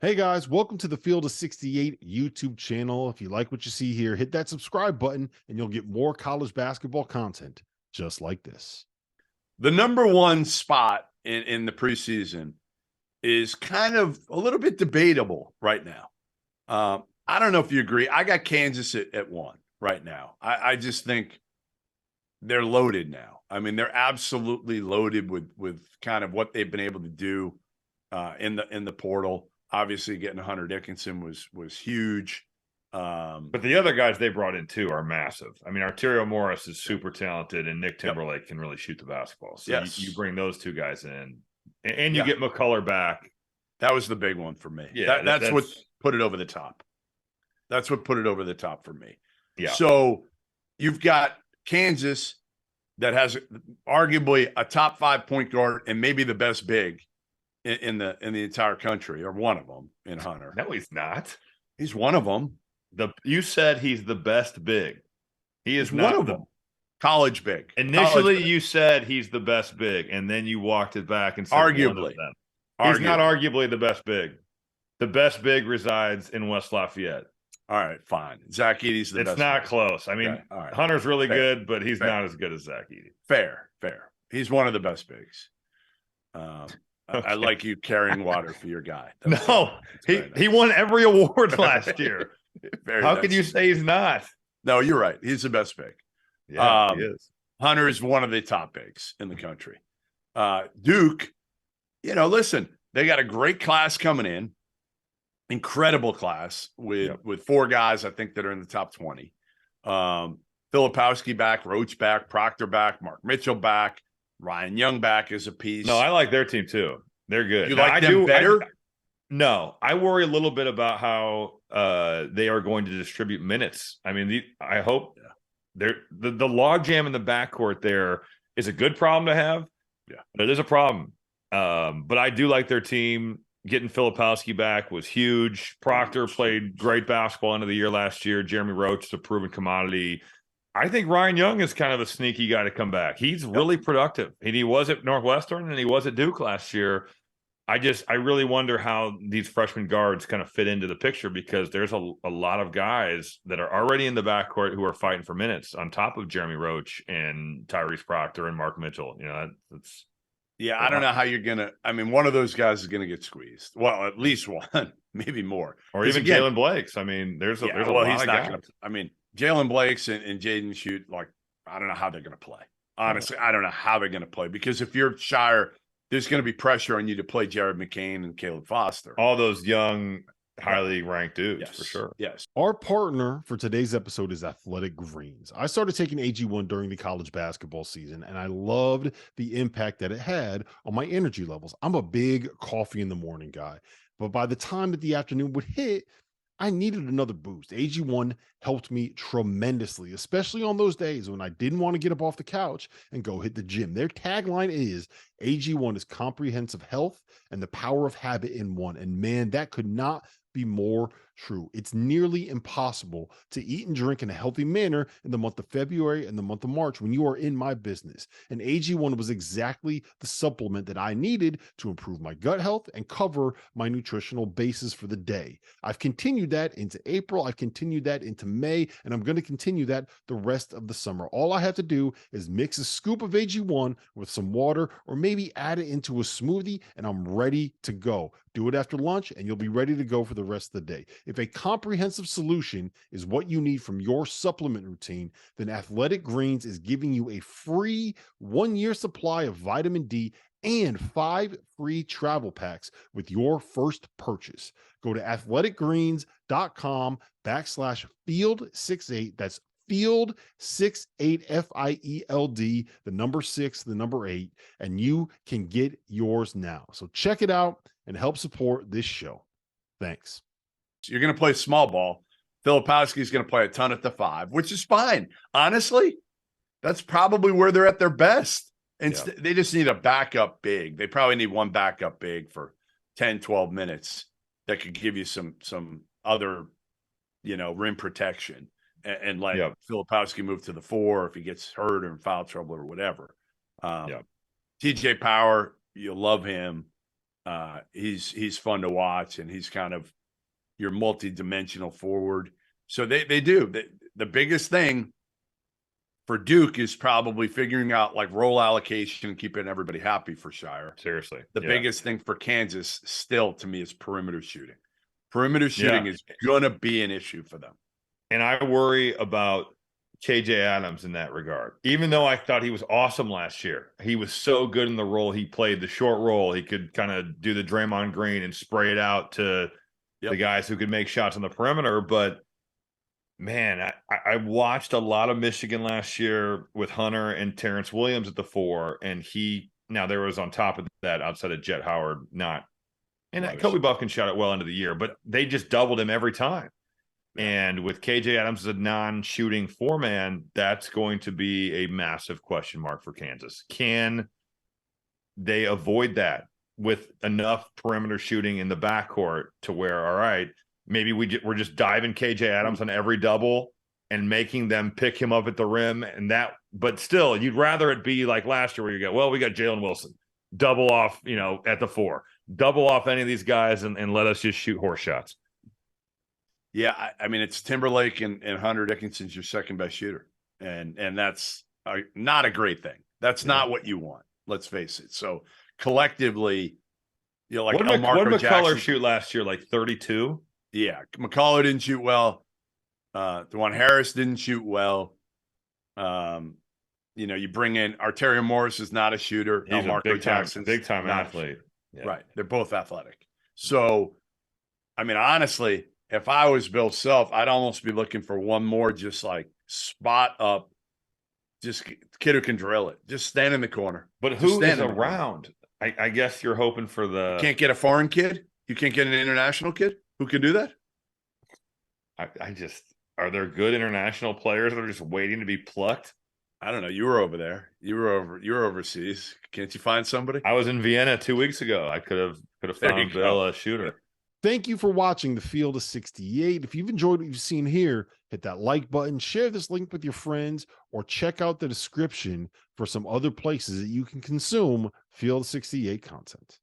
Hey guys, welcome to the Field of 68 YouTube channel. If you like what you see here, hit that subscribe button and you'll get more college basketball content just like this. The number one spot in the preseason is kind of a little bit debatable right now. I don't know if you agree. I got Kansas at one right now. I just think they're loaded now. I mean, they're absolutely loaded with kind of what they've been able to do in the portal. Obviously, getting Hunter Dickinson was huge. But the other guys they brought in too are massive. I mean, Arterio Morris is super talented, and Nick Timberlake can really shoot the basketball. So Yes. you bring those two guys in, and you get McCullough back. That was the big one for me. Yeah, that's what put it over the top. That's what put it over the top for me. Yeah. So you've got Kansas that has arguably a top 5 point guard and maybe the best big in the entire country, or one of them in Hunter. No, he's not. He's one of them. You said he's the best big. He is He's not one of them. College big. Initially, College you said he's the best big, and then you walked it back and said Arguably. one of them. He's not arguably the best big. The best big resides in West Lafayette. All right, fine. Zach Edey's the best. It's not big. close. I mean, Okay, all right. Hunter's really Fair. good, but he's Fair. not as good as Zach Edey. Fair. He's one of the best bigs. I like you carrying water for your guy. No, he won every award last year. How nice. can you say he's not? No, you're right. He's the best big. Yeah, he is. Hunter is one of the top bigs in the country. Duke, listen, they got a great class coming in, incredible class with 4 guys I think that are in the top 20. Filipowski back, Roach back, Proctor back, Mark Mitchell back, Ryan Young back is a piece. No, I like their team too. They're good. You like them better? No, I worry a little bit about how they are going to distribute minutes. I mean, I hope the logjam in the backcourt there is a good problem to have. Yeah, but it is a problem. But I do like their team. Getting Filipowski back was huge. Proctor played great basketball end of the year last year. Jeremy Roach is a proven commodity. I think Ryan Young is kind of a sneaky guy to come back. He's really productive. And he was at Northwestern and he was at Duke last year. I really wonder how these freshman guards kind of fit into the picture, because there's a lot of guys that are already in the backcourt who are fighting for minutes on top of Jeremy Roach and Tyrese Proctor and Mark Mitchell. That's I don't know how you're going to – I mean, one of those guys is going to get squeezed. Well, at least one, maybe more. Or even Jalen Blake's. I mean, there's a lot he's of not guys. Gonna, I mean, Jalen Blake's and Jaden Shoot, I don't know how they're going to play. Honestly, I don't know how they're going to play, because if you're Shire, there's going to be pressure on you to play Jared McCain and Caleb Foster. All those young, highly ranked dudes, for sure. Yes. Our partner for today's episode is Athletic Greens. I started taking AG1 during the college basketball season, and I loved the impact that it had on my energy levels. I'm a big coffee in the morning guy, but by the time that the afternoon would hit, I needed another boost. AG1 helped me tremendously, especially on those days when I didn't want to get up off the couch and go hit the gym. Their tagline is AG1 is comprehensive health and the power of habit in one. And man, that could not be more true. It's nearly impossible to eat and drink in a healthy manner in the month of February and the month of March when you are in my business. And AG1 was exactly the supplement that I needed to improve my gut health and cover my nutritional basis for the day. I've continued that into April. I've continued that into May, and I'm going to continue that the rest of the summer. All I have to do is mix a scoop of AG1 with some water, or maybe add it into a smoothie, and I'm ready to go. Do it after lunch, and you'll be ready to go for the rest of the day. If a comprehensive solution is what you need from your supplement routine, then Athletic Greens is giving you a free 1-year supply of vitamin D and 5 free travel packs with your first purchase. Go to athleticgreens.com/field68. That's Field 68 FIELD, the number 6, the number 8, and you can get yours now. So check it out and help support this show. Thanks. You're going to play small ball. Filipowski's going to play a ton at the 5, which is fine. Honestly, that's probably where they're at their best. And they just need a backup big. They probably need one backup big for 10, 12 minutes that could give you some other, rim protection. And let Filipowski move to the 4 if he gets hurt or in foul trouble or whatever. TJ Power, you'll love him. He's fun to watch, and he's kind of your multi-dimensional forward. So they do. The biggest thing for Duke is probably figuring out like role allocation and keeping everybody happy for Shire. Seriously. The biggest thing for Kansas still to me is perimeter shooting. Perimeter shooting is going to be an issue for them. And I worry about KJ Adams in that regard. Even though I thought he was awesome last year, he was so good in the role he played, the short role. He could kind of do the Draymond Green and spray it out to the guys who could make shots on the perimeter. But man, I watched a lot of Michigan last year with Hunter and Terrence Williams at the 4, and now there was on top of that outside of Jet Howard, Kobe Buffkin shot it well into the year, but they just doubled him every time. And with KJ Adams as a non-shooting 4-man, that's going to be a massive question mark for Kansas. Can they avoid that with enough perimeter shooting in the backcourt to where, all right, maybe we're just diving KJ Adams on every double and making them pick him up at the rim, but still, you'd rather it be like last year where you go, we got Jalen Wilson, double off, at the 4, double off any of these guys and let us just shoot horse shots. Yeah, I mean, it's Timberlake and Hunter Dickinson's your second best shooter, and that's not a great thing. That's not what you want. Let's face it. So collectively, like what did McCullough shoot last year? Like 32. Yeah, McCullough didn't shoot well. DeJuan Harris didn't shoot well. You bring in Arterio Morris is not a shooter. He's a big time athlete. Yeah. Right, they're both athletic. So, I mean, honestly, if I was Bill Self, I'd almost be looking for one more, just like spot up, just kid who can drill it, just stand in the corner. But who is around? I guess you're hoping for You can't get a foreign kid. You can't get an international kid who can do that. Are there good international players that are just waiting to be plucked? I don't know. You were over there. You're overseas. Can't you find somebody? I was in Vienna 2 weeks ago. I could have found Bill a shooter. Thank you for watching the Field of 68. If you've enjoyed what you've seen here, hit that like button, share this link with your friends, or check out the description for some other places that you can consume Field of 68 content.